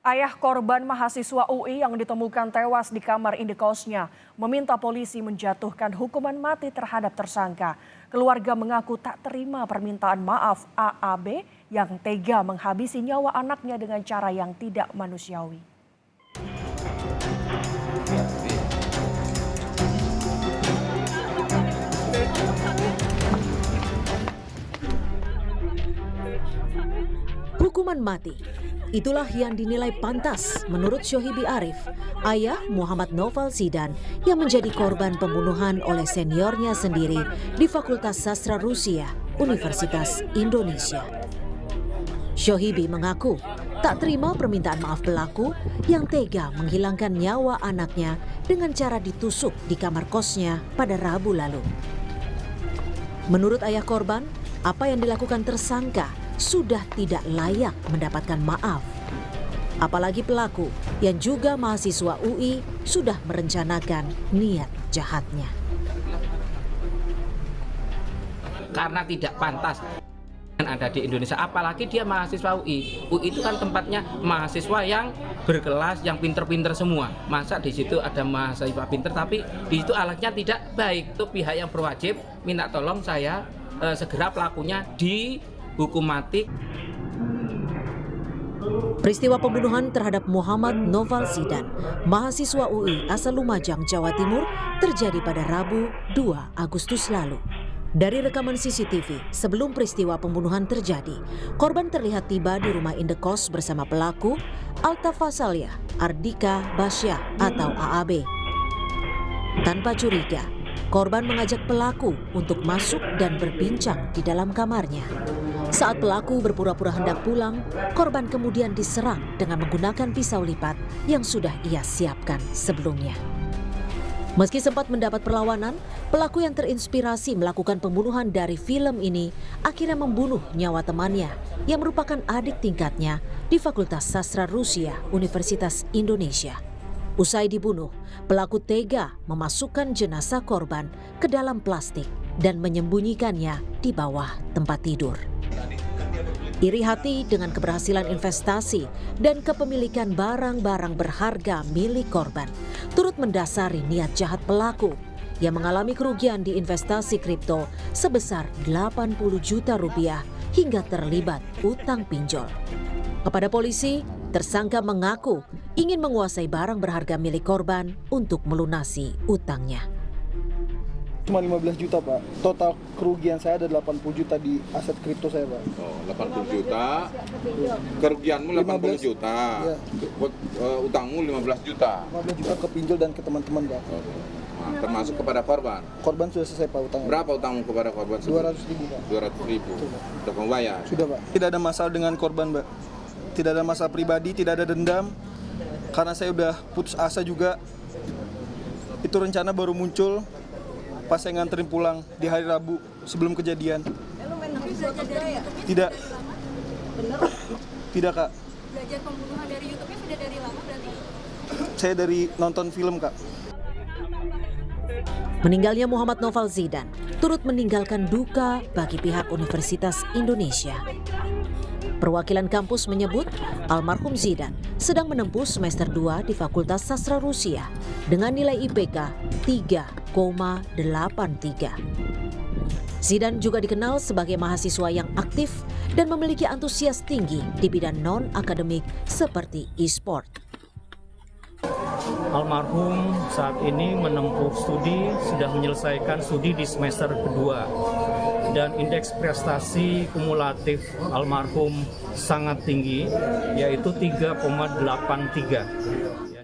Ayah korban mahasiswa UI yang ditemukan tewas di kamar indekosnya meminta polisi menjatuhkan hukuman mati terhadap tersangka. Keluarga mengaku tak terima permintaan maaf AAB yang tega menghabisi nyawa anaknya dengan cara yang tidak manusiawi. Hukuman mati, itulah yang dinilai pantas menurut Shohibi Arif, ayah Muhammad Noval Zidan yang menjadi korban pembunuhan oleh seniornya sendiri di Fakultas Sastra Rusia, Universitas Indonesia. Shohibi mengaku tak terima permintaan maaf pelaku yang tega menghilangkan nyawa anaknya dengan cara ditusuk di kamar kosnya pada Rabu lalu. Menurut ayah korban, apa yang dilakukan tersangka sudah tidak layak mendapatkan maaf. Apalagi pelaku yang juga mahasiswa UI sudah merencanakan niat jahatnya. Karena tidak pantas ada di Indonesia, apalagi dia mahasiswa UI. UI itu kan tempatnya mahasiswa yang berkelas, yang pinter-pinter semua. Masa di situ ada mahasiswa pinter tapi di situ alatnya tidak baik. Itu pihak yang berwajib minta tolong saya segera pelakunya dihukum mati. Peristiwa pembunuhan terhadap Muhammad Noval Zidan, mahasiswa UI asal Lumajang, Jawa Timur, terjadi pada Rabu 2 Agustus lalu. Dari rekaman CCTV, sebelum peristiwa pembunuhan terjadi, korban terlihat tiba di rumah indekos bersama pelaku Altafasalia Ardika Basyah atau AAB. Tanpa curiga, korban mengajak pelaku untuk masuk dan berbincang di dalam kamarnya. Saat pelaku berpura-pura hendak pulang, korban kemudian diserang dengan menggunakan pisau lipat yang sudah ia siapkan sebelumnya. Meski sempat mendapat perlawanan, pelaku yang terinspirasi melakukan pembunuhan dari film ini akhirnya membunuh nyawa temannya yang merupakan adik tingkatnya di Fakultas Sastra Rusia, Universitas Indonesia. Usai dibunuh, pelaku tega memasukkan jenazah korban ke dalam plastik dan menyembunyikannya di bawah tempat tidur. Iri hati dengan keberhasilan investasi dan kepemilikan barang-barang berharga milik korban turut mendasari niat jahat pelaku yang mengalami kerugian di investasi kripto sebesar 80 juta rupiah hingga terlibat utang pinjol. Kepada polisi, tersangka mengaku ingin menguasai barang berharga milik korban untuk melunasi utangnya. Cuma 15 juta, Pak. Total kerugian saya ada 80 juta di aset kripto saya, Pak. Oh, 80 juta. Kerugianmu 80 juta. Ya. Utangmu 15 juta. 15 juta ke pinjol dan ke teman-teman, Pak. Oh. Nah, termasuk kepada korban. Korban sudah selesai, Pak, utangnya. Berapa utangmu kepada korban? 200 ribu, Pak. 200 ribu. Sudah membayar? Sudah, Pak. Tidak ada masalah dengan korban, Pak. Tidak ada masalah pribadi, tidak ada dendam. Karena saya udah putus asa juga. Itu rencana baru muncul pas saya nganterin pulang di hari Rabu sebelum kejadian. Tidak. Tidak, Kak. Belajar pembunuhan dari YouTube-nya sudah dari lama berarti? Saya dari nonton film, Kak. Meninggalnya Muhammad Noval Zidan turut meninggalkan duka bagi pihak Universitas Indonesia. Perwakilan kampus menyebut almarhum Zidan sedang menempuh semester 2 di Fakultas Sastra Rusia dengan nilai IPK 3,83. Zidan juga dikenal sebagai mahasiswa yang aktif dan memiliki antusias tinggi di bidang non-akademik seperti e-sport. Almarhum saat ini menempuh studi, sudah menyelesaikan studi di semester kedua. Dan indeks prestasi kumulatif almarhum sangat tinggi, yaitu 3,83.